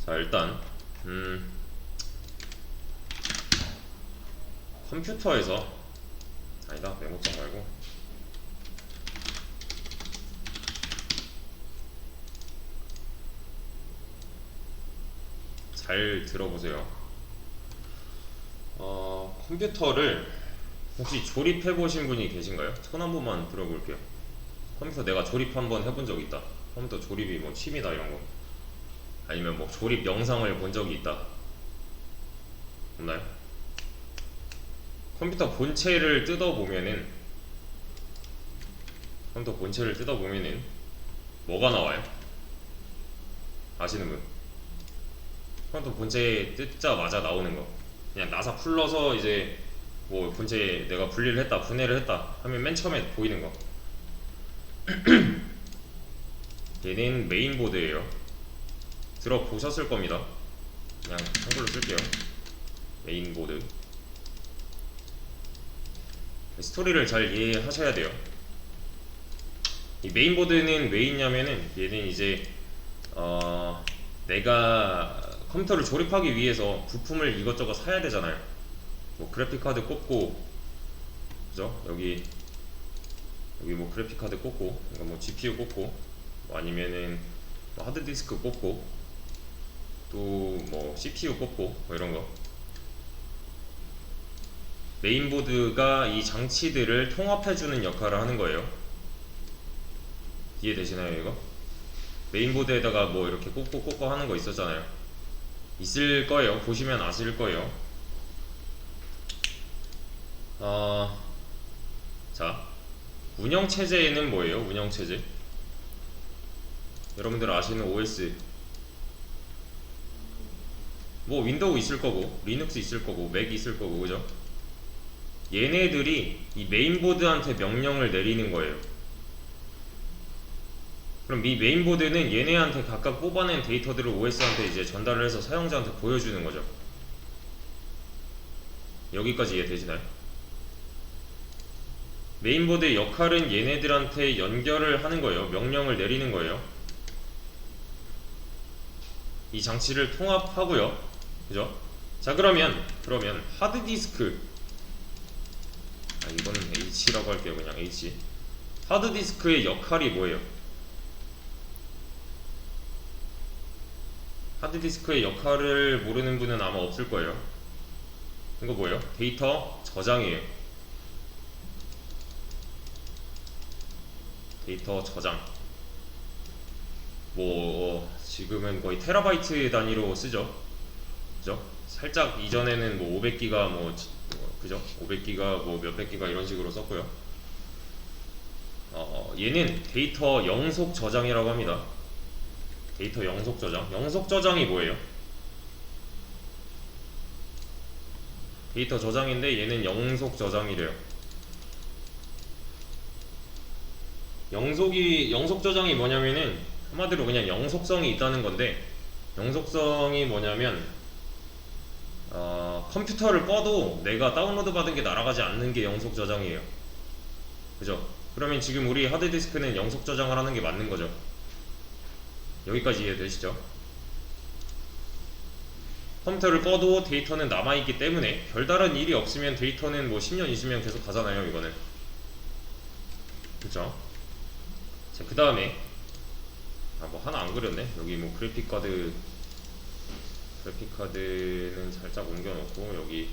자, 일단 컴퓨터에서 아니다, 메모장 말고 잘 들어보세요. 컴퓨터를 혹시 조립해 보신 분이 계신가요? 손 한 번만 들어볼게요. 컴퓨터 내가 조립 한번 해본 적 있다. 컴퓨터 조립이 뭐 취미다 이런 거. 아니면 뭐 조립 영상을 본 적이 있다. 없나요? 컴퓨터 본체를 뜯어보면은 뭐가 나와요? 아시는 분? 컴퓨터 본체 뜯자마자 나오는 거. 그냥 나사 풀러서 이제 뭐 본체 내가 분리를 했다, 분해를 했다 하면 맨 처음에 보이는 거. 얘는 메인보드예요. 들어보셨을 겁니다. 그냥 한글로 쓸게요. 메인보드. 스토리를 잘 이해하셔야 돼요. 이 메인보드는 왜 있냐면은 얘는 이제 내가 컴퓨터를 조립하기 위해서 부품을 이것저것 사야 되잖아요. 뭐 그래픽카드 꽂고, 그죠? 여기 뭐 그래픽카드 꽂고, 그러니까 뭐 GPU 꽂고, 뭐 아니면은 뭐 하드디스크 꽂고, 또 뭐 CPU 꽂고, 뭐 이런 거. 메인보드가 이 장치들을 통합해주는 역할을 하는 거예요. 이해되시나요, 이거? 메인보드에다가 뭐 이렇게 꽂고 하는 거 있었잖아요. 있을 거예요. 보시면 아실 거예요. 자, 운영체제는 뭐예요? 운영체제. 여러분들 아시는 OS. 뭐 윈도우 있을 거고, 리눅스 있을 거고, 맥 있을 거고, 그죠? 얘네들이 이 메인보드한테 명령을 내리는 거예요. 그럼 이 메인보드는 얘네한테 각각 뽑아낸 데이터들을 OS한테 이제 전달을 해서 사용자한테 보여주는 거죠. 여기까지 이해되시나요? 메인보드의 역할은 얘네들한테 연결을 하는 거예요. 명령을 내리는 거예요. 이 장치를 통합하고요. 그죠? 자, 그러면 하드디스크, 이거는 H라고 할게요. 그냥 H. 하드디스크의 역할이 뭐예요? 하드디스크의 역할을 모르는 분은 아마 없을 거예요. 이거 뭐예요? 데이터 저장이에요. 데이터 저장. 뭐 지금은 거의 테라바이트 단위로 쓰죠. 그죠? 살짝 이전에는 뭐 500기가 그죠? 500기가 뭐 몇백 기가 이런 식으로 썼고요. 얘는 데이터 영속 저장이라고 합니다. 데이터 영속 저장. 영속 저장이 뭐예요? 데이터 저장인데 얘는 영속 저장이래요. 영속 저장이 뭐냐면은 한마디로 그냥 영속성이 있다는 건데, 영속성이 뭐냐면 컴퓨터를 꺼도 내가 다운로드 받은 게 날아가지 않는 게 영속 저장이에요. 그죠? 그러면 지금 우리 하드디스크는 영속 저장을 하는 게 맞는 거죠. 여기까지 이해되시죠? 컴퓨터를 꺼도 데이터는 남아있기 때문에 별다른 일이 없으면 데이터는 뭐 10년, 20년 계속 가잖아요, 이거는. 그죠? 자, 그 다음에 뭐 하나 안 그렸네. 여기 뭐 그래픽카드는 살짝 옮겨놓고, 여기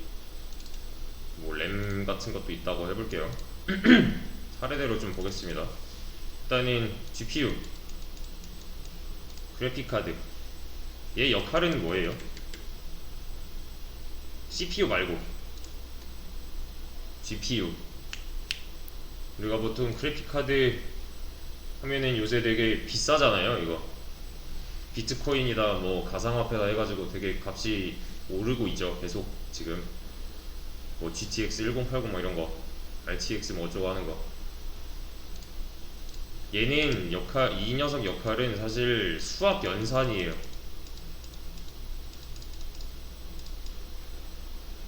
뭐 램 같은 것도 있다고 해볼게요. 차례대로 좀 보겠습니다. 일단은 GPU, 그래픽카드, 얘 역할은 뭐예요? CPU 말고 GPU. 우리가 보통 그래픽카드 하면은 요새 되게 비싸잖아요. 이거 비트코인이다 뭐 가상화폐다 해가지고 되게 값이 오르고 있죠. 계속 지금 뭐 GTX 1080 뭐 이런거, RTX 뭐 어쩌고 하는거. 얘는 이 녀석 역할은 사실 수학 연산이에요.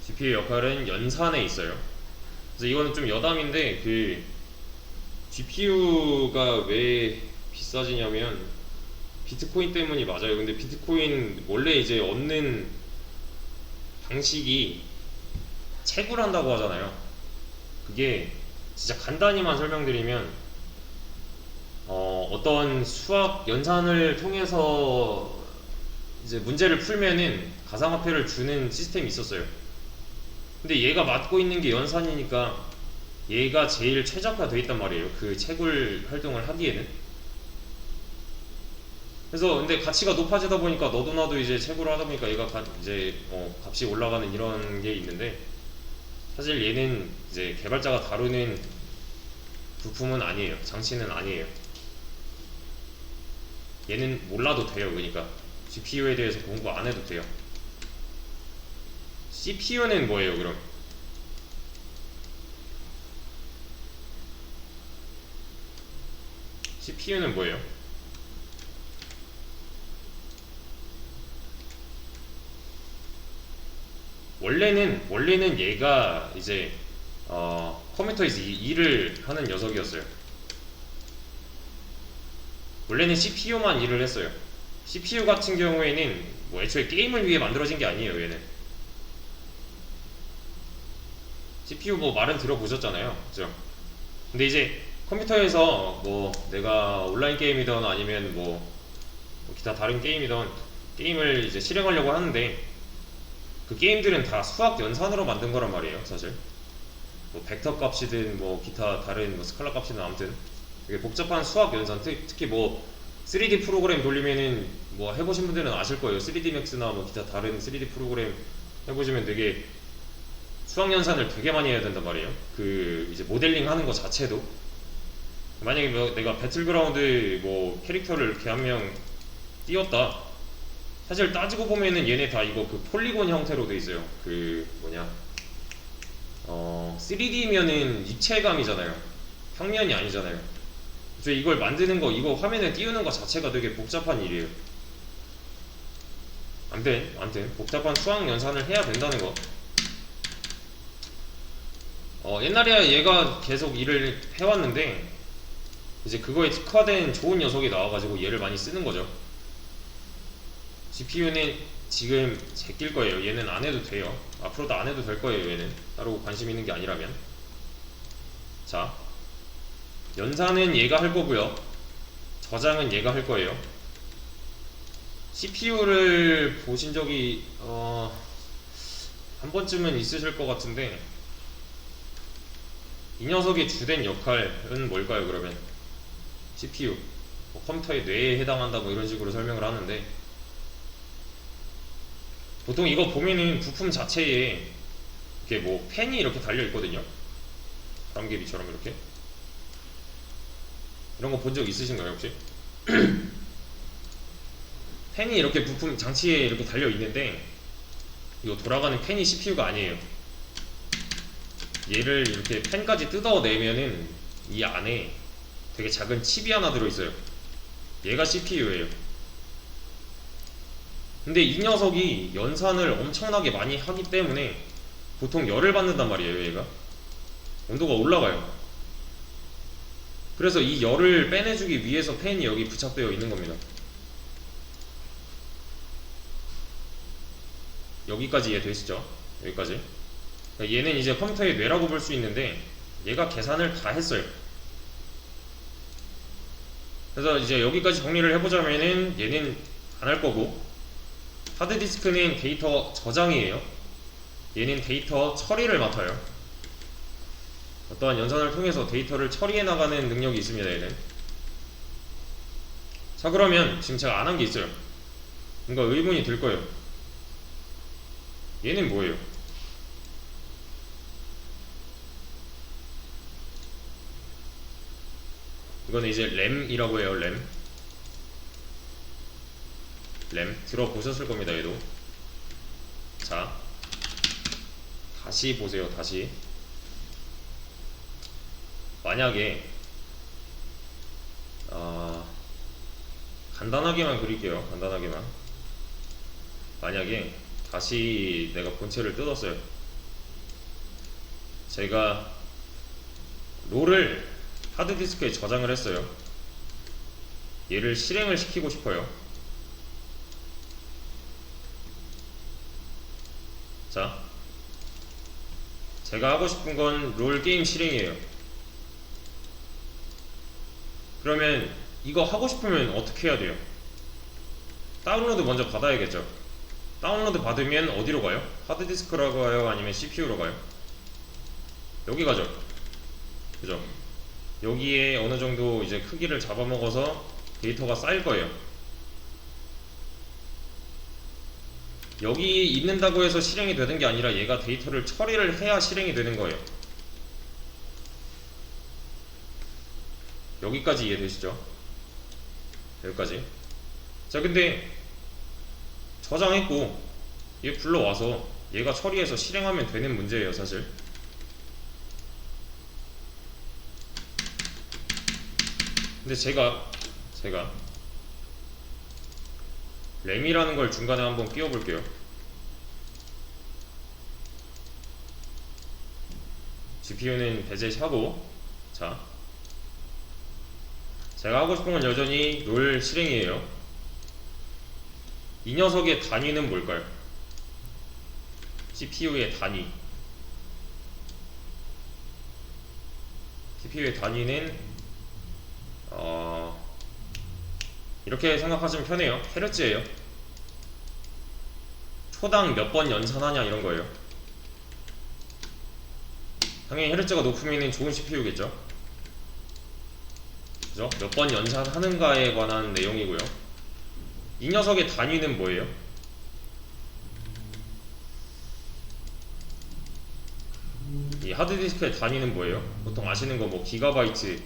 GPU의 역할은 연산에 있어요. 그래서 이거는 좀 여담인데, 그 GPU가 왜 비트코인 때문이 맞아요. 근데 비트코인 원래 이제 얻는 방식이 채굴한다고 하잖아요. 그게 진짜 간단히만 설명드리면 어떤 수학 연산을 통해서 이제 문제를 풀면은 가상화폐를 주는 시스템이 있었어요. 근데 얘가 맡고 있는 게 연산이니까 얘가 제일 최적화되어 있단 말이에요. 그 채굴 활동을 하기에는. 그래서 근데 가치가 높아지다 보니까 너도 나도 이제 채굴을 하다 보니까 얘가 이제 값이 올라가는 이런 게 있는데, 사실 얘는 이제 개발자가 다루는 부품은 아니에요. 장치는 아니에요. 얘는 몰라도 돼요. 그러니까 GPU에 대해서 공부 안 해도 돼요. CPU는 뭐예요 그럼? CPU는 뭐예요? 원래는 얘가 이제 컴퓨터에서 일을 하는 녀석이었어요. 원래는 CPU만 일을 했어요. CPU 같은 경우에는 뭐 애초에 게임을 위해 만들어진 게 아니에요. 얘는 CPU 뭐 말은 들어보셨잖아요, 그죠? 근데 이제 컴퓨터에서 뭐 내가 온라인 게임이든 아니면 뭐 기타 다른 게임이든 게임을 이제 실행하려고 하는데, 그 게임들은 다 수학 연산으로 만든 거란 말이에요. 사실 뭐 벡터 값이든 뭐 기타 다른 뭐 스칼라 값이든 아무튼 되게 복잡한 수학 연산, 특히 뭐 3D 프로그램 돌리면은 뭐 해보신 분들은 아실 거예요. 3D 맥스나 뭐 기타 다른 3D 프로그램 해보시면 되게 수학 연산을 되게 많이 해야 된단 말이에요. 그 이제 모델링 하는 거 자체도, 만약에 뭐 내가 배틀그라운드 뭐 캐릭터를 이렇게 한 명 띄웠다, 사실 따지고 보면은 얘네 다 이거 그 폴리곤 형태로 돼 있어요. 그 뭐냐 3D면은 입체감이잖아요. 평면이 아니잖아요. 그래서 이걸 만드는 거, 이거 화면에 띄우는 거 자체가 되게 복잡한 일이에요. 아무튼 복잡한 수학 연산을 해야 된다는 거. 옛날에 얘가 계속 일을 해왔는데 이제 그거에 특화된 좋은 녀석이 나와가지고 얘를 많이 쓰는 거죠. GPU는 지금 제낄 거예요. 얘는 안 해도 돼요. 앞으로도 안 해도 될 거예요. 얘는 따로 관심 있는 게 아니라면. 자, 연산은 얘가 할 거고요. 저장은 얘가 할 거예요. CPU를 보신 적이 한 번쯤은 있으실 것 같은데, 이 녀석의 주된 역할은 뭘까요? 그러면 CPU, 뭐 컴퓨터의 뇌에 해당한다 뭐 이런 식으로 설명을 하는데, 보통 이거 보면은 부품 자체에 이렇게 뭐 펜이 이렇게 달려 있거든요. 바람개비처럼 이렇게. 이런 거 본 적 있으신가요 혹시? 펜이 이렇게 부품 장치에 이렇게 달려 있는데, 이거 돌아가는 펜이 CPU가 아니에요. 얘를 이렇게 펜까지 뜯어내면은 이 안에 되게 작은 칩이 하나 들어있어요. 얘가 CPU예요. 근데 이 녀석이 연산을 엄청나게 많이 하기 때문에 보통 열을 받는단 말이에요. 얘가 온도가 올라가요. 그래서 이 열을 빼내주기 위해서 팬이 여기 부착되어 있는 겁니다. 여기까지 이해되시죠? 여기까지. 그러니까 얘는 이제 컴퓨터의 뇌라고 볼 수 있는데, 얘가 계산을 다 했어요. 그래서 이제 여기까지 정리를 해보자면은 얘는 안 할 거고, 하드디스크는 데이터 저장이에요. 얘는 데이터 처리를 맡아요. 어떠한 연산을 통해서 데이터를 처리해 나가는 능력이 있습니다. 얘는. 자, 그러면 지금 제가 안 한 게 있어요. 뭔가 의문이 들 거예요. 얘는 뭐예요? 이거는 이제 램이라고 해요. 램 들어보셨을 겁니다. 얘도. 자, 다시 보세요. 다시. 만약에 간단하게만 그릴게요. 간단하게만. 만약에 다시 내가 본체를 뜯었어요. 제가 롤을 하드디스크에 저장을 했어요. 얘를 실행을 시키고 싶어요. 자, 제가 하고 싶은 건 롤 게임 실행이에요. 그러면 이거 하고 싶으면 어떻게 해야 돼요? 다운로드 먼저 받아야겠죠. 다운로드 받으면 어디로 가요? 하드디스크로 가요? 아니면 CPU로 가요? 여기 가죠. 그죠? 여기에 어느 정도 이제 크기를 잡아먹어서 데이터가 쌓일 거예요. 여기 있는다고 해서 실행이 되는 게 아니라 얘가 데이터를 처리를 해야 실행이 되는 거예요. 여기까지 이해되시죠? 여기까지. 자, 근데 저장했고 얘 불러와서 얘가 처리해서 실행하면 되는 문제예요, 사실. 근데 제가 램이라는 걸 중간에 한번 끼워 볼게요. GPU는 배제하고, 자, 제가 하고 싶은 건 여전히 롤 실행이에요. 이 녀석의 단위는 뭘까요? CPU의 단위. CPU의 단위는 이렇게 생각하시면 편해요. 헤르츠예요. 초당 몇 번 연산하냐 이런 거예요. 당연히 헤르츠가 높으면 좋은 CPU겠죠. 그죠? 몇 번 연산하는가에 관한 내용이고요. 이 녀석의 단위는 뭐예요? 이 하드디스크의 단위는 뭐예요? 보통 아시는 거 뭐 기가바이트,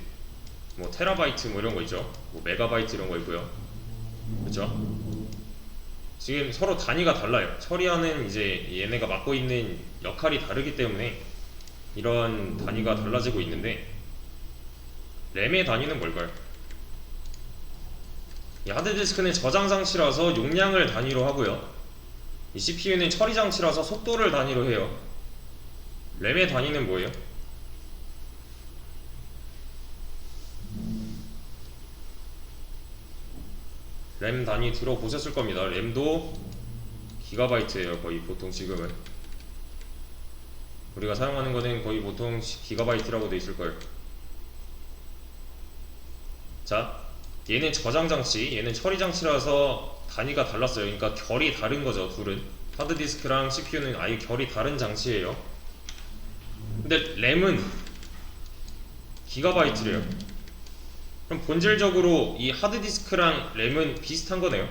뭐 테라바이트 뭐 이런 거 있죠. 뭐 메가바이트 이런 거 있고요. 그죠? 지금 서로 단위가 달라요. 처리하는 이제 얘네가 맡고 있는 역할이 다르기 때문에 이런 단위가 달라지고 있는데, 램의 단위는 뭘까요? 이 하드디스크는 저장 장치라서 용량을 단위로 하고요. 이 CPU는 처리 장치라서 속도를 단위로 해요. 램의 단위는 뭐예요? 램 단위 들어보셨을 겁니다. 램도 기가바이트예요. 거의 보통 지금은 우리가 사용하는 거는 거의 보통 기가바이트라고 돼 있을 거예요. 자, 얘는 저장 장치, 얘는 처리 장치라서 단위가 달랐어요. 그러니까 결이 다른 거죠, 둘은. 하드디스크랑 CPU는 아예 결이 다른 장치예요. 근데 램은 기가바이트래요. 그럼 본질적으로 이 하드디스크랑 램은 비슷한 거네요.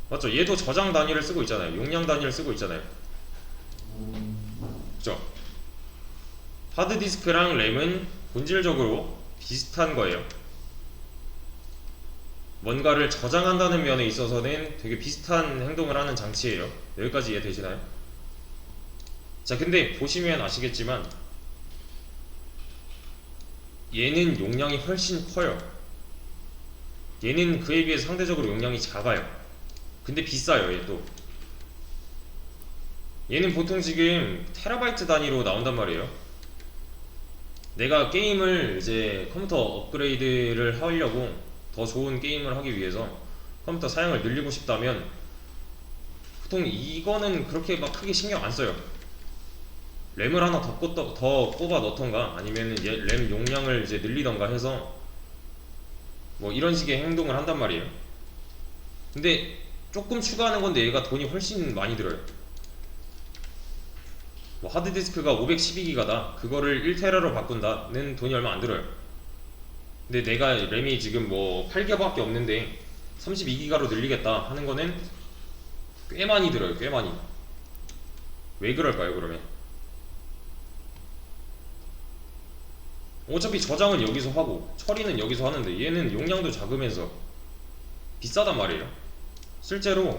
맞죠? 얘도 저장 단위를 쓰고 있잖아요. 용량 단위를 쓰고 있잖아요. 그죠? 하드디스크랑 램은 본질적으로 비슷한 거예요. 뭔가를 저장한다는 면에 있어서는 되게 비슷한 행동을 하는 장치예요. 여기까지 이해되시나요? 자, 근데 보시면 아시겠지만 얘는 용량이 훨씬 커요. 얘는 그에 비해서 상대적으로 용량이 작아요. 근데 비싸요, 얘도. 얘는 보통 지금 테라바이트 단위로 나온단 말이에요. 내가 게임을 이제 컴퓨터 업그레이드를 하려고 더 좋은 게임을 하기 위해서 컴퓨터 사양을 늘리고 싶다면 보통 이거는 그렇게 막 크게 신경 안 써요. 램을 하나 더 꼽아 넣던가 아니면 램 용량을 이제 늘리던가 해서 뭐 이런 식의 행동을 한단 말이에요. 근데 조금 추가하는 건데 얘가 돈이 훨씬 많이 들어요. 뭐 하드디스크가 512기가다 그거를 1테라로 바꾼다는 돈이 얼마 안 들어요. 근데 내가 램이 지금 뭐 8개밖에 없는데 32기가로 늘리겠다 하는 거는 꽤 많이 들어요. 꽤 많이. 왜 그럴까요, 그러면? 어차피 저장은 여기서 하고 처리는 여기서 하는데 얘는 용량도 작으면서 비싸단 말이에요. 실제로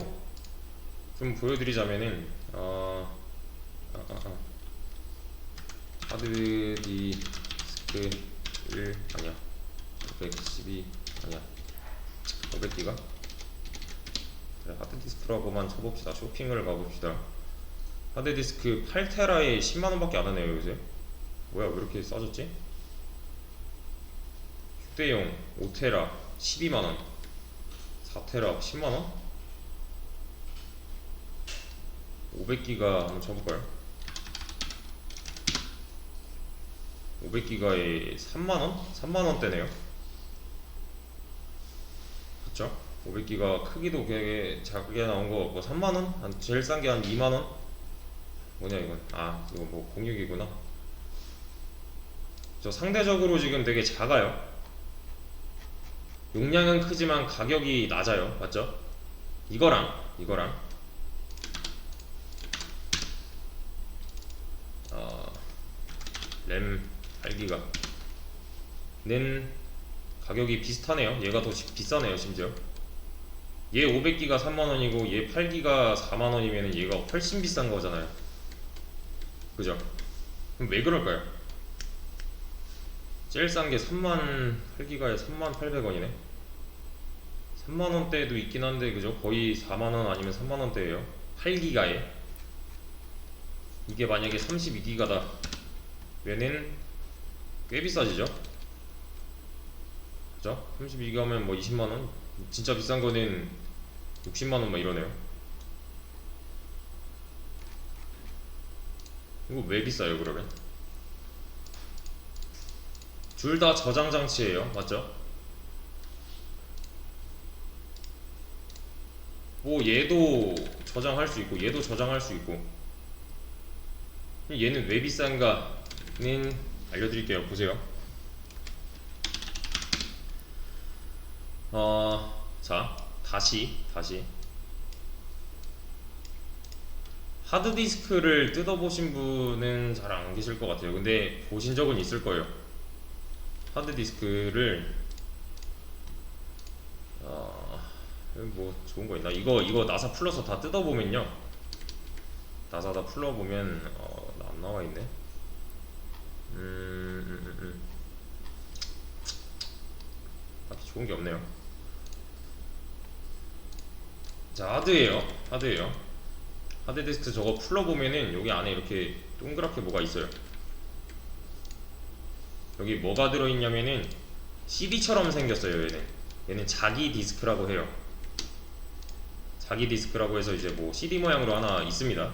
좀 보여드리자면은 하드디스크를 아니야 512 아니야 500기가 그래, 하드디스크라고만 쳐봅시다. 쇼핑을 가봅시다. 하드디스크 8테라에 10만원 밖에 안 하네요 요새. 뭐야 왜 이렇게 싸졌지? 휴대용 5테라 12만원 4테라 10만원? 500기가 한번 쳐볼까요? 500기가에 3만원? 3만원대네요. 그쵸? 500기가 크기도 되게 작게 나온 거 뭐 3만원? 한 제일 싼 게 한 2만원? 뭐냐 이건? 아 이거 뭐 공유기구나. 저 상대적으로 지금 되게 작아요. 용량은 크지만 가격이 낮아요. 맞죠? 이거랑 램 8기가 는 가격이 비슷하네요. 얘가 더 비싸네요. 심지어 얘 500기가 3만원이고 얘 8기가 4만원이면 얘가 훨씬 비싼 거잖아요. 그죠? 그럼 왜 그럴까요? 제일 싼 게 8기가에 3,800원이네 3만원대도 있긴 한데 그죠? 거의 4만원 아니면 3만원대에요 8기가에. 이게 만약에 32기가다 면은 꽤 비싸지죠? 그죠? 32기가면 뭐 20만원? 진짜 비싼 거는 60만원 막 이러네요. 이거 왜 비싸요 그러면? 둘 다 저장 장치예요. 맞죠? 뭐 얘도 저장할 수 있고 얘도 저장할 수 있고. 얘는 왜 비싼가는 알려드릴게요. 보세요. 자 다시 하드디스크를 뜯어보신 분은 잘 안 계실 것 같아요. 근데 보신 적은 있을 거예요. 하드디스크를 뭐 좋은 거 있나? 이거 나사 풀러서 다 뜯어보면요. 나사 다 풀러보면 안 나와있네. 딱히 좋은 게 없네요. 자 하드예요. 하드디스크 저거 풀러보면은 여기 안에 이렇게 동그랗게 뭐가 있어요. 여기 뭐가 들어있냐면은 CD처럼 생겼어요. 얘는 자기 디스크라고 해요. 자기 디스크라고 해서 이제 뭐 CD 모양으로 하나 있습니다.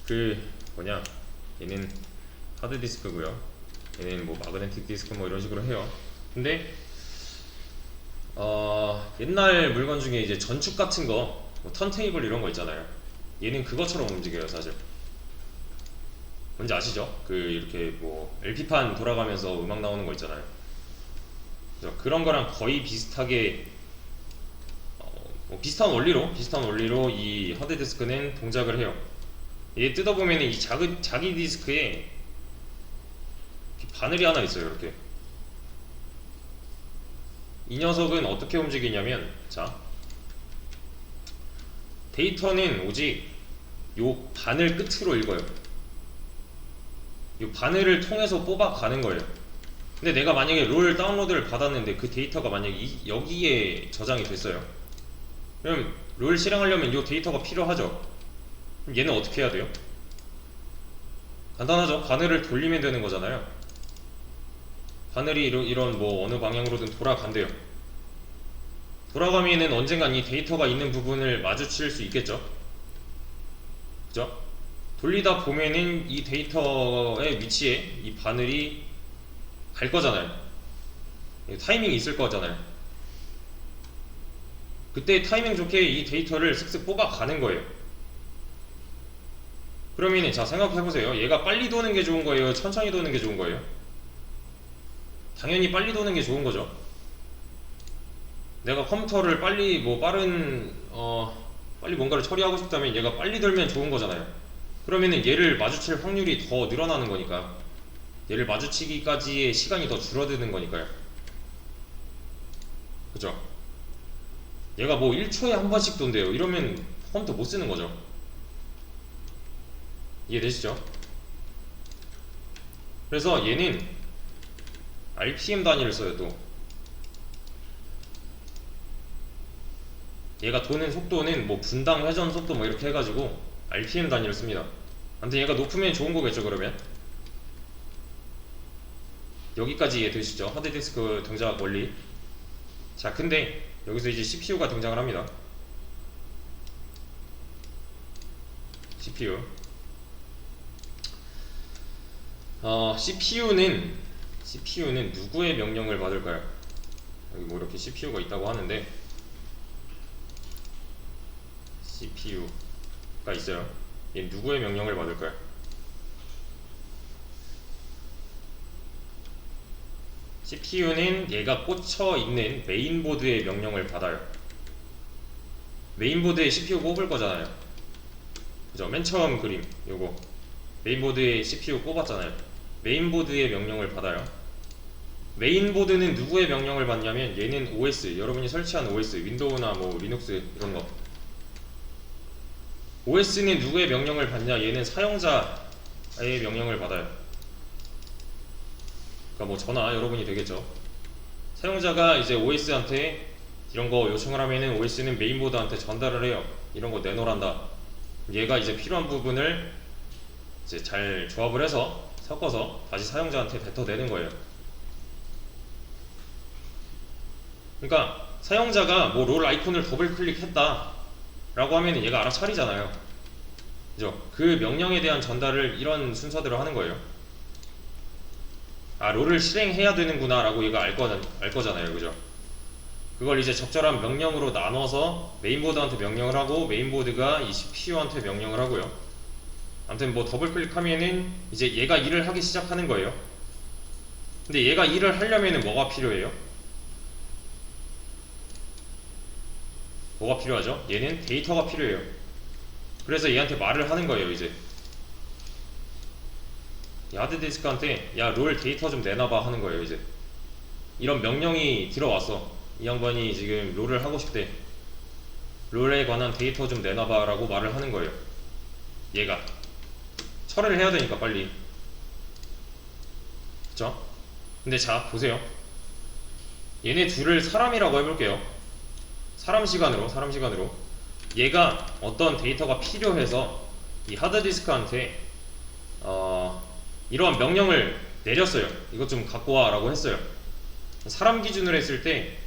그 뭐냐, 얘는 하드디스크고요. 얘는 뭐 마그네틱 디스크 뭐 이런 식으로 해요. 근데 옛날 물건 중에 이제 전축 같은 거, 뭐 턴테이블 이런 거 있잖아요. 얘는 그것처럼 움직여요. 사실 뭔지 아시죠? 그 이렇게 뭐 LP판 돌아가면서 음악 나오는 거 있잖아요. 그래서 그런 거랑 거의 비슷하게 뭐 비슷한 원리로 이 하드디스크는 동작을 해요. 얘 뜯어보면 이 자기 디스크에 바늘이 하나 있어요. 이렇게 이 녀석은 어떻게 움직이냐면, 자 데이터는 오직 요 바늘 끝으로 읽어요. 요 바늘을 통해서 뽑아가는 거예요. 근데 내가 만약에 롤 다운로드를 받았는데 그 데이터가 만약에 여기에 저장이 됐어요. 그럼 롤 실행하려면 요 데이터가 필요하죠. 그럼 얘는 어떻게 해야 돼요? 간단하죠. 바늘을 돌리면 되는 거잖아요. 바늘이 이런 뭐 어느 방향으로든 돌아간대요. 돌아가면은 언젠간 이 데이터가 있는 부분을 마주칠 수 있겠죠. 그죠? 돌리다 보면은 이 데이터의 위치에 이 바늘이 갈 거잖아요. 타이밍이 있을 거잖아요. 그때 타이밍 좋게 이 데이터를 슥슥 뽑아가는 거예요. 그러면은 자 생각해보세요. 얘가 빨리 도는 게 좋은 거예요? 천천히 도는 게 좋은 거예요? 당연히 빨리 도는 게 좋은 거죠. 내가 컴퓨터를 빨리 빨리 뭔가를 처리하고 싶다면 얘가 빨리 돌면 좋은 거잖아요. 그러면은 얘를 마주칠 확률이 더 늘어나는 거니까, 얘를 마주치기까지의 시간이 더 줄어드는 거니까요. 그죠? 얘가 뭐 1초에 한 번씩 돈대요. 이러면 컴퓨터 못 쓰는 거죠. 이해되시죠? 그래서 얘는 RPM 단위를 써요. 또 얘가 도는 속도는 뭐 분당 회전 속도 뭐 이렇게 해가지고 RPM 단위를 씁니다. 아무튼 얘가 높으면 좋은 거겠죠. 그러면 여기까지 이해되시죠? 하드디스크 동작 원리. 자 근데 여기서 이제 CPU가 등장을 합니다. CPU. CPU는 누구의 명령을 받을까요? 여기 뭐 이렇게 CPU가 있다고 하는데 CPU가 있어요. 얘 누구의 명령을 받을까요? CPU는 얘가 꽂혀 있는 메인보드의 명령을 받아요. 메인보드에 CPU 꼽을 거잖아요. 그죠? 맨 처음 그림 요거 메인보드에 CPU 꼽았잖아요. 메인보드의 명령을 받아요. 메인보드는 누구의 명령을 받냐면 얘는 OS, 여러분이 설치한 OS, 윈도우나 뭐 리눅스 이런거. OS는 누구의 명령을 받냐? 얘는 사용자의 명령을 받아요. 그러니까 뭐 저나 여러분이 되겠죠. 사용자가 이제 OS한테 이런거 요청을 하면은 OS는 메인보드한테 전달을 해요. 이런거 내놓으란다. 얘가 이제 필요한 부분을 이제 잘 조합을 해서 섞어서 다시 사용자한테 뱉어내는 거예요. 그러니까 사용자가 뭐 롤 아이콘을 더블 클릭했다 라고 하면 얘가 알아서 차리잖아요. 그죠? 그 명령에 대한 전달을 이런 순서대로 하는 거예요. 아, 롤을 실행해야 되는구나 라고 얘가 알 거잖아요. 그죠? 그걸 이제 적절한 명령으로 나눠서 메인보드한테 명령을 하고 메인보드가 이 CPU한테 명령을 하고요. 아무튼 뭐 더블 클릭하면은 이제 얘가 일을 하기 시작하는 거예요. 근데 얘가 일을 하려면은 뭐가 필요해요? 뭐가 필요하죠? 얘는 데이터가 필요해요. 그래서 얘한테 말을 하는 거예요. 이제 이 하드디스크한테 야, 롤 데이터 좀 내놔봐 하는 거예요. 이제 이런 명령이 들어왔어. 이 양반이 지금 롤을 하고 싶대. 롤에 관한 데이터 좀 내놔봐 라고 말을 하는 거예요. 얘가 처리를 해야 되니까 빨리. 그쵸? 근데 자, 보세요. 얘네 둘을 사람이라고 해볼게요. 사람 시간으로 얘가 어떤 데이터가 필요해서 이 하드디스크한테 이러한 명령을 내렸어요. 이것 좀 갖고 와 라고 했어요. 사람 기준으로 했을 때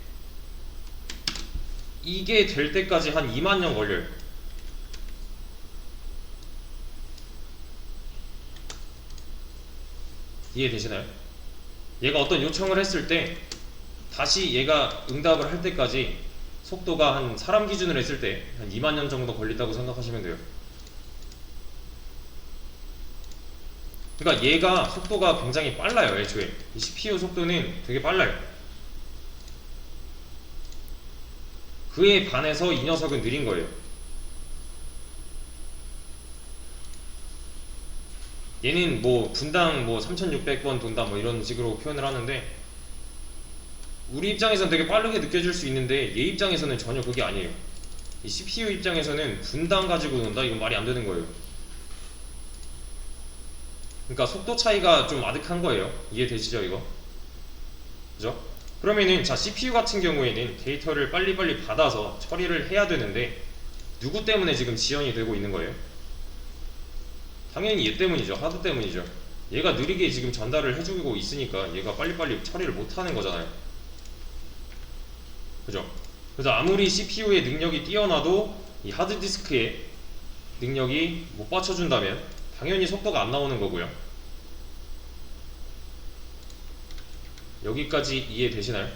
이게 될 때까지 한 2만 년 걸려요. 이해되시나요? 얘가 어떤 요청을 했을 때 다시 얘가 응답을 할 때까지 속도가 한 사람 기준으로 했을 때 한 2만 년 정도 걸린다고 생각하시면 돼요. 그러니까 얘가 속도가 굉장히 빨라요. 애초에 이 CPU 속도는 되게 빨라요. 그에 반해서 이 녀석은 느린 거예요. 얘는 뭐 분당 뭐 3600번 돈다 뭐 이런 식으로 표현을 하는데 우리 입장에서는 되게 빠르게 느껴질 수 있는데 얘 입장에서는 전혀 그게 아니에요. 이 CPU 입장에서는 분당 가지고 논다? 이건 말이 안 되는 거예요. 그러니까 속도 차이가 좀 아득한 거예요. 이해되시죠 이거? 그죠? 그러면은 자, CPU 같은 경우에는 데이터를 빨리빨리 받아서 처리를 해야 되는데 누구 때문에 지금 지연이 되고 있는 거예요? 당연히 얘 때문이죠. 하드 때문이죠. 얘가 느리게 지금 전달을 해주고 있으니까 얘가 빨리빨리 처리를 못하는 거잖아요. 그죠? 그래서 아무리 CPU의 능력이 뛰어나도 이 하드디스크의 능력이 못 받쳐준다면 당연히 속도가 안 나오는 거고요. 여기까지 이해되시나요?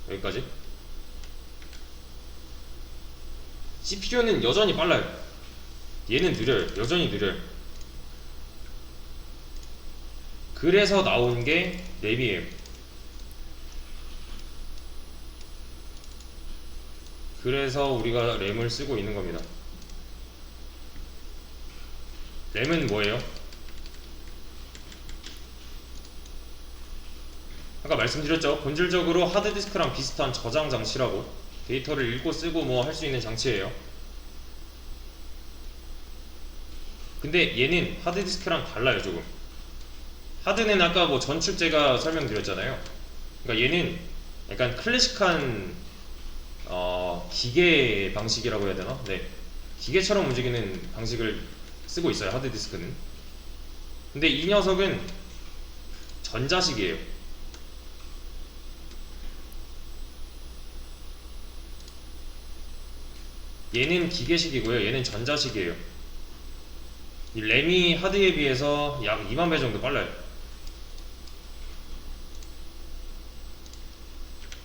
여기까지? CPU는 여전히 빨라요. 얘는 느려요. 여전히 느려요. 그래서 나온 게 램이에요. 그래서 우리가 램을 쓰고 있는 겁니다. 램은 뭐예요? 아까 말씀드렸죠. 본질적으로 하드디스크랑 비슷한 저장 장치라고. 데이터를 읽고 쓰고 뭐 할 수 있는 장치예요. 근데 얘는 하드디스크랑 달라요. 조금. 하드는 아까 뭐 전축제가 설명드렸잖아요. 그러니까 얘는 약간 클래식한 기계 방식이라고 해야 되나? 네, 기계처럼 움직이는 방식을 쓰고 있어요. 하드디스크는. 근데 이 녀석은 전자식이에요. 얘는 기계식이고요. 얘는 전자식이에요. 이 램이 하드에 비해서 약 2만 배 정도 빨라요.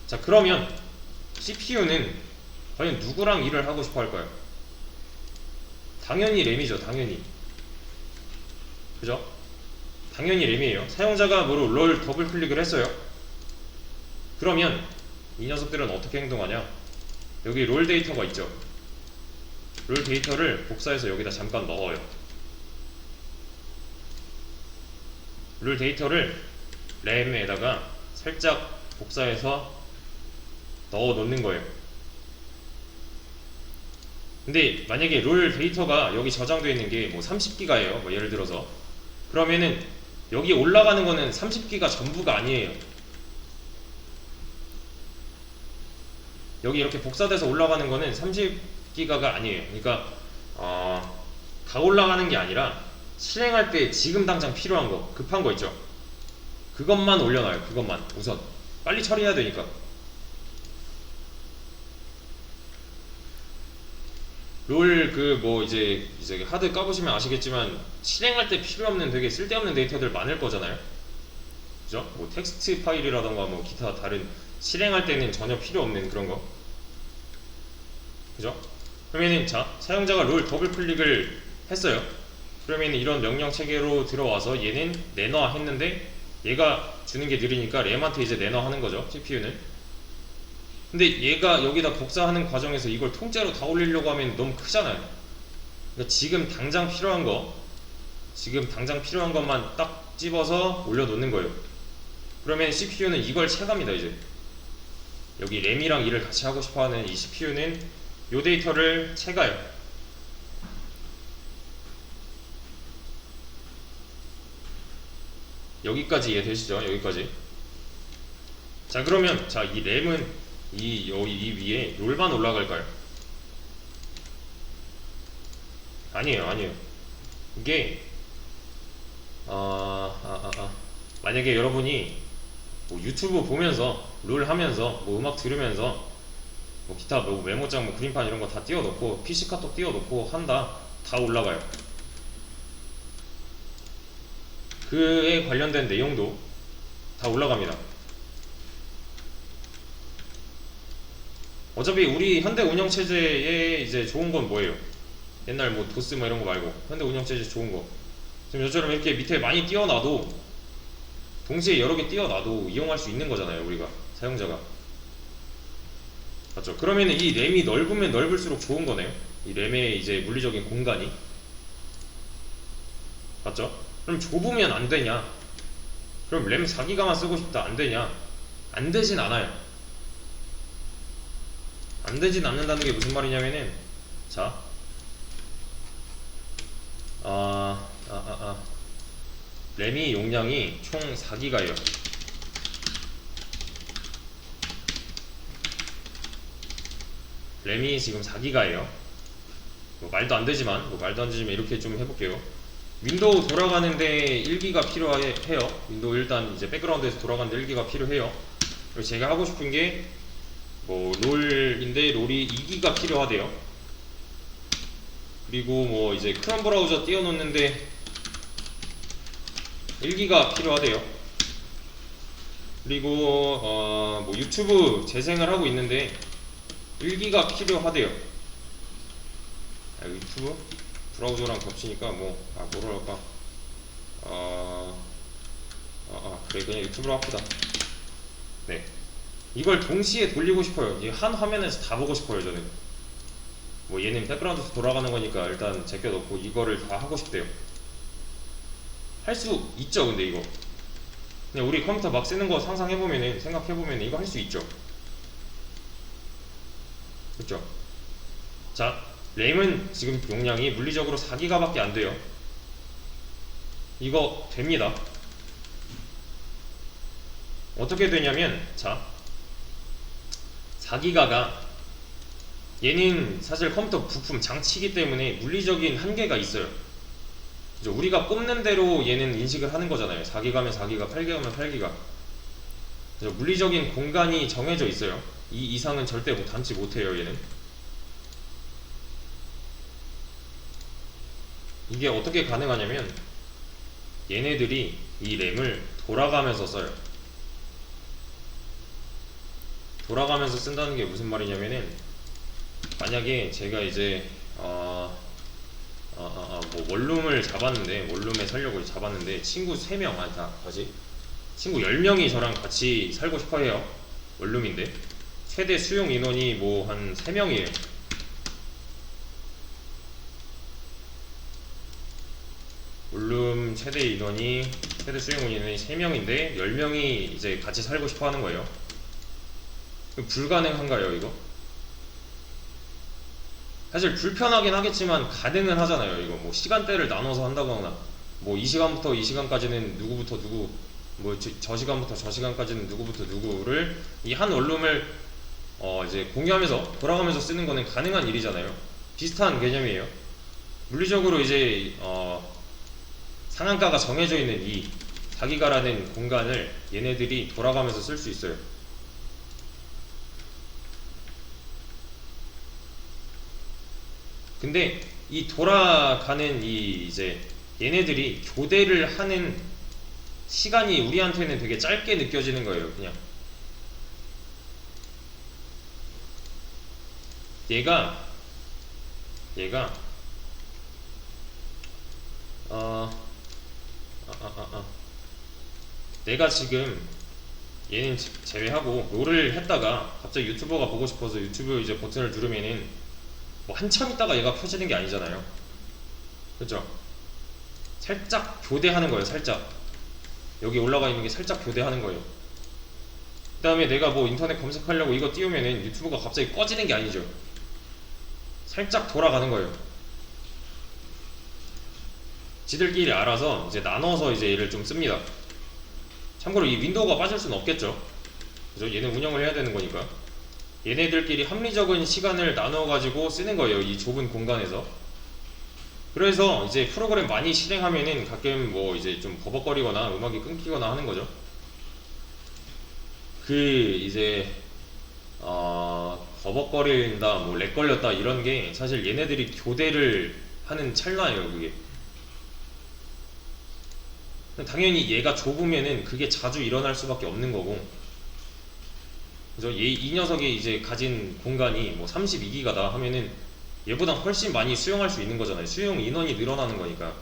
자, 그러면 CPU는 과연 누구랑 일을 하고 싶어 할까요? 당연히 램이죠, 당연히. 그죠? 당연히 램이에요. 사용자가 뭐로 롤 더블 클릭을 했어요. 그러면 이 녀석들은 어떻게 행동하냐? 여기 롤 데이터가 있죠. 롤 데이터를 복사해서 여기다 잠깐 넣어요. 롤 데이터를 램에다가 살짝 복사해서 넣어 놓는 거예요. 근데 만약에 롤 데이터가 여기 저장되어 있는 게 뭐 30기가예요. 뭐 예를 들어서. 그러면은 여기 올라가는 거는 30기가 전부가 아니에요. 여기 이렇게 복사돼서 올라가는 거는 30기가가 아니에요. 그러니까 다 올라가는 게 아니라 실행할 때 지금 당장 필요한 거, 급한 거 있죠. 그것만 올려놔요. 그것만 우선 빨리 처리해야 되니까. 롤 그 뭐 이제 하드 까보시면 아시겠지만 실행할 때 필요 없는 되게 쓸데없는 데이터들 많을 거잖아요. 그죠? 뭐 텍스트 파일이라던가 뭐 기타 다른 실행할 때는 전혀 필요 없는 그런 거. 그죠? 그러면은 자, 사용자가 롤 더블 클릭을 했어요. 그러면은 이런 명령 체계로 들어와서 얘는 내놔 했는데 얘가 주는 게 느리니까 램한테 이제 내놔 하는 거죠. CPU는. 근데 얘가 여기다 복사하는 과정에서 이걸 통째로 다 올리려고 하면 너무 크잖아요. 그러니까 지금 당장 필요한 것만 딱 집어서 올려놓는 거예요. 그러면 CPU는 이걸 채갑니다. 이제 여기 램이랑 일을 같이 하고 싶어하는 이 CPU는 요 데이터를 채가요. 여기까지 이해되시죠? 여기까지. 자, 그러면 자, 이 램은 이 위에 롤만 올라갈까요? 아니에요. 이게 만약에 여러분이 뭐 유튜브 보면서 롤 하면서 뭐 음악 들으면서 뭐 기타 뭐 메모장 뭐 그림판 이런 거 다 띄워놓고 PC 카톡 띄워놓고 한다, 다 올라가요. 그에 관련된 내용도 다 올라갑니다. 어차피 우리 현대 운영체제에 이제 좋은 건 뭐예요? 옛날 뭐 도스 뭐 이런 거 말고 현대 운영체제 좋은 거, 지금 저처럼 이렇게 밑에 많이 띄워놔도 동시에 여러 개 띄워놔도 이용할 수 있는 거잖아요, 우리가 사용자가. 맞죠? 그러면 이 램이 넓으면 넓을수록 좋은 거네요. 이 램의 이제 물리적인 공간이. 맞죠? 그럼 좁으면 안 되냐? 그럼 램 4기가만 쓰고 싶다, 안 되냐? 안 되진 않아요. 안 되진 않는다는 게 무슨 말이냐면은, 자, 램이 용량이 총 4기가예요. 램이 지금 4기가예요. 뭐 말도 안 되지만 이렇게 좀 해볼게요. 윈도우 돌아가는데 1기가 필요해요. 윈도우 일단 이제 백그라운드에서 돌아가는데 1기가 필요해요. 그리고 제가 하고 싶은 게 뭐 롤인데 롤이 2기가 필요하대요. 그리고 뭐 이제 크롬 브라우저 띄워놓는데 1기가 필요하대요. 그리고 뭐 유튜브 재생을 하고 있는데 1기가 필요하대요. 유튜브 브라우저랑 겹치니까 뭐로 할까? 그래, 그냥 유튜브로 합시다. 네, 이걸 동시에 돌리고 싶어요. 이 한 화면에서 다 보고 싶어요. 저는 뭐 얘는 백그라운드에서 돌아가는 거니까 일단 제껴놓고 이거를 다 하고 싶대요. 할 수 있죠. 근데 이거 그냥 우리 컴퓨터 막 쓰는 거 생각해보면 이거 할 수 있죠. 그렇죠? 자, 램은 지금 용량이 물리적으로 4기가밖에 안 돼요. 이거 됩니다. 어떻게 되냐면, 자, 4기가가 얘는 사실 컴퓨터 부품 장치이기 때문에 물리적인 한계가 있어요. 그죠? 우리가 꼽는 대로 얘는 인식을 하는 거잖아요. 4기가면 4기가, 8기가면 8기가. 그죠? 물리적인 공간이 정해져 있어요. 이 이상은 절대 담지 못해요, 얘는. 이게 어떻게 가능하냐면 얘네들이 이 램을 돌아가면서 써요. 돌아가면서 쓴다는 게 무슨 말이냐면은 만약에 제가 이제 뭐 원룸을 잡았는데, 원룸에 살려고 잡았는데 친구 3명, 아니 다 뭐지? 친구 10명이 저랑 같이 살고 싶어 해요. 원룸인데 최대 수용 인원이 뭐 한 3명이에요. 원룸 최대 수용 인원이 3명인데 10명이 이제 같이 살고 싶어 하는 거예요. 불가능한가요, 이거? 사실 불편하긴 하겠지만 가능은 하잖아요. 이거 뭐 시간대를 나눠서 한다거나, 뭐 이 시간부터 이 시간까지는 누구부터 누구, 뭐 저 시간부터 저 시간까지는 누구부터 누구를 이 한 원룸을 이제 공유하면서 돌아가면서 쓰는 거는 가능한 일이잖아요. 비슷한 개념이에요. 물리적으로 이제 상한가가 정해져 있는 이 4기가라는 공간을 얘네들이 돌아가면서 쓸 수 있어요. 근데 이 돌아가는 이 이제 얘네들이 교대를 하는 시간이 우리한테는 되게 짧게 느껴지는 거예요. 그냥 얘가 내가 지금 얘는 제외하고 롤을 했다가 갑자기 유튜버가 보고 싶어서 유튜브 이제 버튼을 누르면은 뭐 한참 있다가 얘가 켜지는 게 아니잖아요. 그렇죠? 살짝 교대하는 거예요. 살짝 여기 올라가 있는 게 살짝 교대하는 거예요. 그 다음에 내가 뭐 인터넷 검색하려고 이거 띄우면은 유튜브가 갑자기 꺼지는 게 아니죠. 살짝 돌아가는 거예요. 지들끼리 알아서 이제 나눠서 이제 얘를 좀 씁니다. 참고로 이 윈도우가 빠질 수는 없겠죠. 그죠? 얘는 운영을 해야 되는 거니까. 얘네들끼리 합리적인 시간을 나눠 가지고 쓰는 거예요. 이 좁은 공간에서. 그래서 이제 프로그램 많이 실행하면은 가끔 뭐 이제 좀 버벅거리거나 음악이 끊기거나 하는 거죠. 그 이제 버벅거린다, 뭐 렉 걸렸다 이런 게 사실 얘네들이 교대를 하는 찰나예요. 그게 당연히 얘가 좁으면은 그게 자주 일어날 수밖에 없는 거고. 그래서 이 녀석이 이제 가진 공간이 뭐 32기가다 하면은 얘보다 훨씬 많이 수용할 수 있는 거잖아요. 수용 인원이 늘어나는 거니까.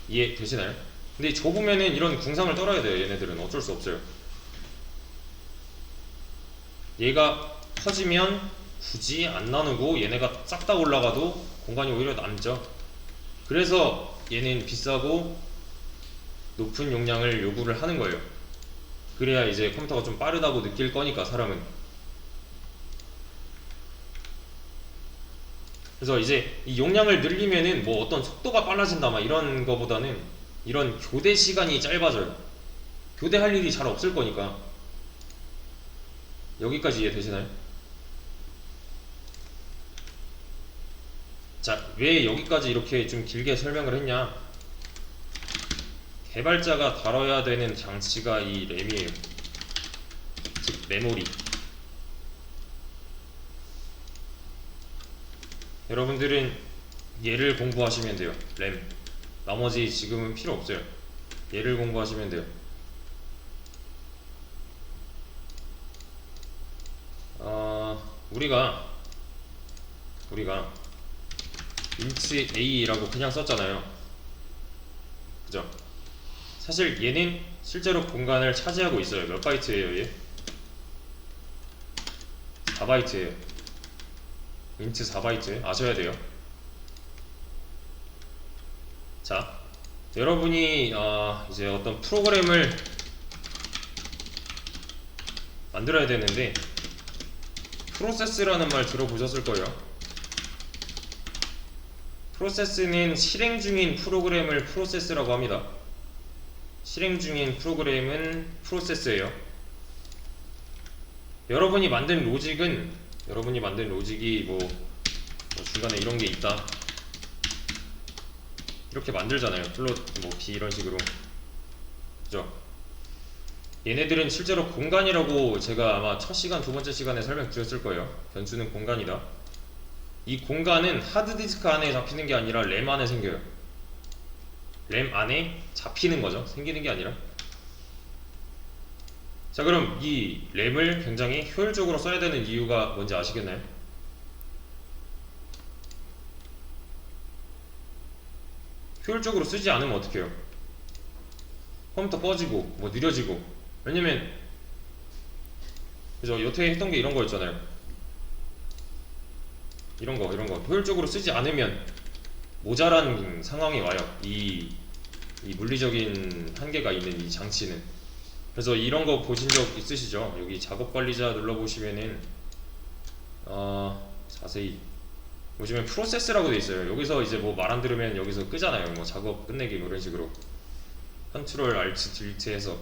이해 되시나요? 근데 좁으면은 이런 궁상을 떨어야 돼요. 얘네들은 어쩔 수 없어요. 얘가 커지면 굳이 안 나누고 얘네가 싹 다 올라가도 공간이 오히려 남죠. 그래서 얘는 비싸고 높은 용량을 요구를 하는 거예요. 그래야 이제 컴퓨터가 좀 빠르다고 느낄 거니까, 사람은. 그래서 이제 이 용량을 늘리면은 뭐 어떤 속도가 빨라진다 막 이런 거보다는 이런 교대 시간이 짧아져요. 교대할 일이 잘 없을 거니까. 여기까지 이해되시나요? 자, 왜 여기까지 이렇게 좀 길게 설명을 했냐? 개발자가 다뤄야 되는 장치가 이 램이에요. 즉 메모리. 여러분들은 얘를 공부하시면 돼요. 램. 나머지 지금은 필요 없어요. 얘를 공부하시면 돼요. 우리가 int a라고 그냥 썼잖아요. 그죠? 사실 얘는 실제로 공간을 차지하고 있어요. 몇 바이트예요, 얘? 4바이트예요. int 4바이트 아셔야 돼요. 자, 여러분이 이제 어떤 프로그램을 만들어야 되는데, 프로세스라는 말 들어보셨을 거예요. 프로세스는 실행 중인 프로그램을 프로세스라고 합니다. 실행 중인 프로그램은 프로세스예요. 여러분이 만든 로직이 뭐 중간에 이런 게 있다 이렇게 만들잖아요. 플롯 뭐 b 이런 식으로. 그죠? 얘네들은 실제로 공간이라고 제가 아마 첫 시간, 두 번째 시간에 설명드렸을 거예요. 변수는 공간이다. 이 공간은 하드디스크 안에 잡히는 게 아니라 램 안에 생겨요. 램 안에 잡히는 거죠. 생기는 게 아니라. 자, 그럼 이 램을 굉장히 효율적으로 써야 되는 이유가 뭔지 아시겠나요? 효율적으로 쓰지 않으면 어떡해요? 컴퓨터 꺼지고 뭐 느려지고. 왜냐면 그죠, 여태 했던 게 이런 거였잖아요. 이런 거 효율적으로 쓰지 않으면 모자란 상황이 와요. 이 물리적인 한계가 있는 이 장치는. 그래서 이런 거 보신 적 있으시죠? 여기 작업 관리자 눌러보시면은 자세히 보시면 프로세스라고 돼 있어요. 여기서 이제 뭐 말 안 들으면 여기서 끄잖아요. 뭐 작업 끝내기 뭐 이런 식으로 컨트롤 알트 딜트 해서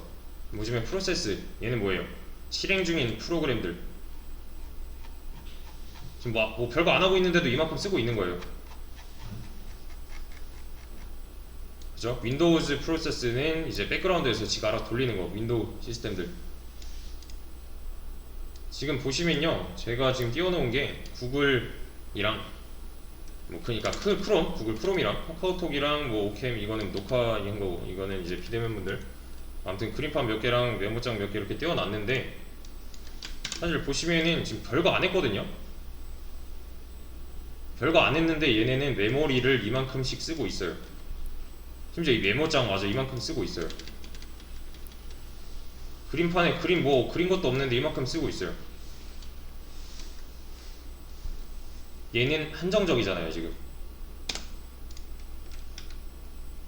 보시면 프로세스, 얘는 뭐예요? 실행 중인 프로그램들. 지금 뭐 별거 안 하고 있는데도 이만큼 쓰고 있는 거예요. 그죠? 윈도우즈 프로세스는 이제 백그라운드에서 지가 알아서 돌리는 거, 윈도우 시스템들. 지금 보시면요, 제가 지금 띄워놓은 게 구글이랑 뭐 그러니까 크롬, 구글 크롬이랑 카카오톡이랑 뭐 오캠, 이거는 녹화한 거고, 이거는 이제 비대면 분들. 아무튼 그림판 몇 개랑 메모장 몇 개 이렇게 띄워놨는데, 사실 보시면은 지금 별거 안 했거든요. 별거 안 했는데 얘네는 메모리를 이만큼씩 쓰고 있어요. 심지어 이 메모장 마저 이만큼 쓰고 있어요. 그림판에 그림 뭐 그린 것도 없는데 이만큼 쓰고 있어요. 얘는 한정적이잖아요 지금.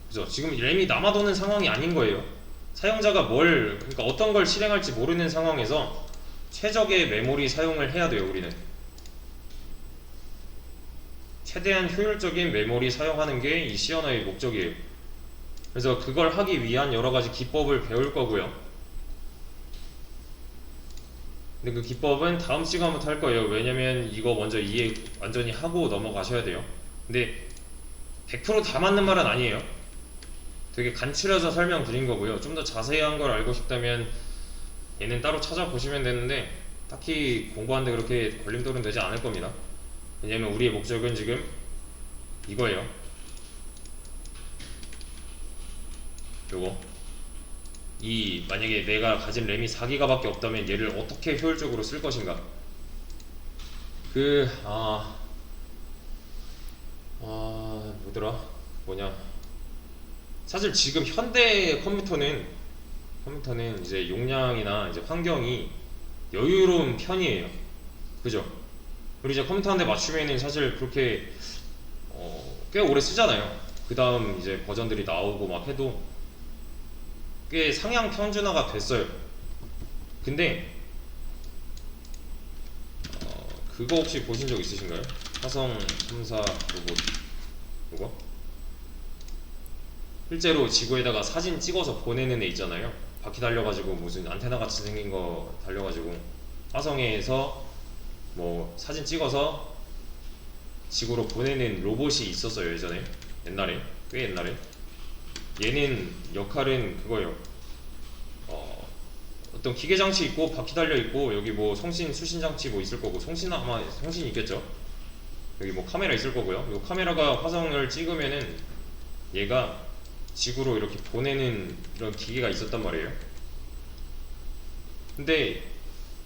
그죠? 지금 램이 남아도는 상황이 아닌 거예요. 사용자가 그러니까 어떤 걸 실행할지 모르는 상황에서 최적의 메모리 사용을 해야 돼요. 우리는 최대한 효율적인 메모리 사용하는 게 이 C 언어의 목적이에요. 그래서 그걸 하기 위한 여러가지 기법을 배울 거고요. 근데 그 기법은 다음 시간부터 할 거예요. 왜냐면 이거 먼저 이해 완전히 하고 넘어가셔야 돼요. 근데 100% 다 맞는 말은 아니에요. 되게 간추려서 설명드린 거고요. 좀 더 자세한 걸 알고 싶다면 얘는 따로 찾아보시면 되는데, 딱히 공부하는데 그렇게 걸림돌은 되지 않을 겁니다. 왜냐면 우리의 목적은 지금 이거예요. 요거, 만약에 내가 가진 램이 4기가 밖에 없다면 얘를 어떻게 효율적으로 쓸 것인가. 뭐더라, 사실 지금 현대 컴퓨터는 이제 용량이나 이제 환경이 여유로운 편이에요. 그죠? 그리고 이제 컴퓨터 한 대 맞추면은 사실 그렇게 꽤 오래 쓰잖아요. 그 다음 이제 버전들이 나오고 막 해도 꽤 상향 평준화가 됐어요. 근데 그거 혹시 보신 적 있으신가요? 화성 3사 로봇 그거? 실제로 지구에다가 사진 찍어서 보내는 애 있잖아요. 바퀴 달려가지고 무슨 안테나 같이 생긴 거 달려가지고 화성에서 뭐 사진 찍어서 지구로 보내는 로봇이 있었어요. 예전에, 옛날에, 꽤 옛날에. 얘는 역할은 그거예요. 어떤 기계 장치 있고 바퀴 달려 있고, 여기 뭐 송신 수신 장치 뭐 있을 거고, 아마 송신 있겠죠. 여기 뭐 카메라 있을 거고요. 이 카메라가 화성을 찍으면은 얘가 지구로 이렇게 보내는 이런 기계가 있었단 말이에요. 근데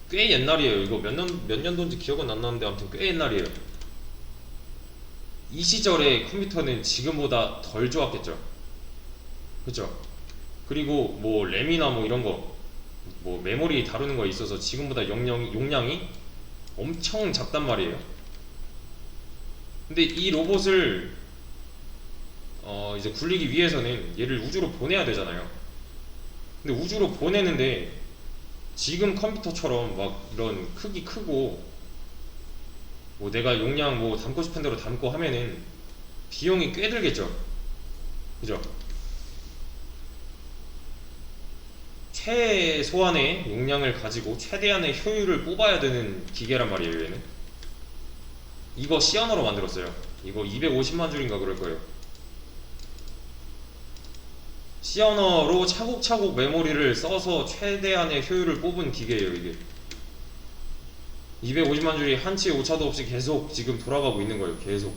꽤 옛날이에요. 이거 몇 년도인지 기억은 안 나는데 아무튼 꽤 옛날이에요. 이 시절의 컴퓨터는 지금보다 덜 좋았겠죠. 그죠? 그리고 뭐 램이나 뭐 이런 거, 뭐 메모리 다루는 거에 있어서 지금보다 용량이 엄청 작단 말이에요. 근데 이 로봇을 이제 굴리기 위해서는 얘를 우주로 보내야 되잖아요. 근데 우주로 보내는데 지금 컴퓨터처럼 막 이런 크기 크고 뭐 내가 용량 뭐 담고 싶은 대로 담고 하면은 비용이 꽤 들겠죠. 그죠? 최소한의 용량을 가지고 최대한의 효율을 뽑아야 되는 기계란 말이에요. 얘는 이거 C 언어로 만들었어요. 이거 250만 줄인가 그럴 거예요. C 언어로 차곡차곡 메모리를 써서 최대한의 효율을 뽑은 기계예요. 이게 250만 줄이 한치 오차도 없이 계속 지금 돌아가고 있는 거예요. 계속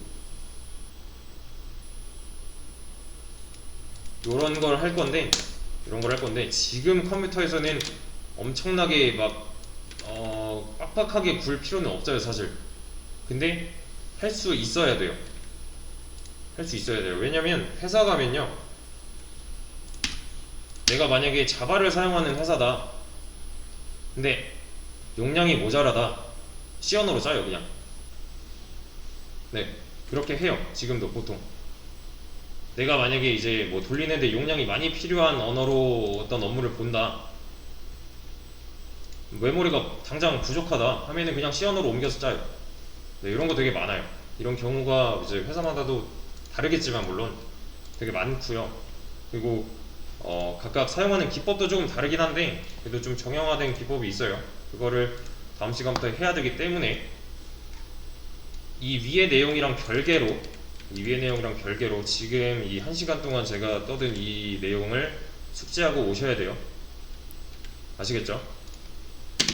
요런 걸 할 건데, 이런 걸 할 건데 지금 컴퓨터에서는 엄청나게 막 빡빡하게 굴 필요는 없어요 사실. 근데 할 수 있어야 돼요. 할 수 있어야 돼요. 왜냐면 회사 가면요, 내가 만약에 자바를 사용하는 회사다, 근데 용량이 모자라다, 시언어로 짜요 그냥. 네, 그렇게 해요 지금도 보통. 내가 만약에 이제 뭐 돌리는데 용량이 많이 필요한 언어로 어떤 업무를 본다, 메모리가 당장 부족하다 하면은 그냥 시언어로 옮겨서 짜요. 네, 이런 거 되게 많아요. 이런 경우가 이제 회사마다도 다르겠지만 물론 되게 많고요. 그리고 각각 사용하는 기법도 조금 다르긴 한데 그래도 좀 정형화된 기법이 있어요. 그거를 다음 시간부터 해야 되기 때문에 이 위의 내용이랑 별개로, 지금 이 1시간 동안 제가 떠든 이 내용을 숙지하고 오셔야 돼요. 아시겠죠?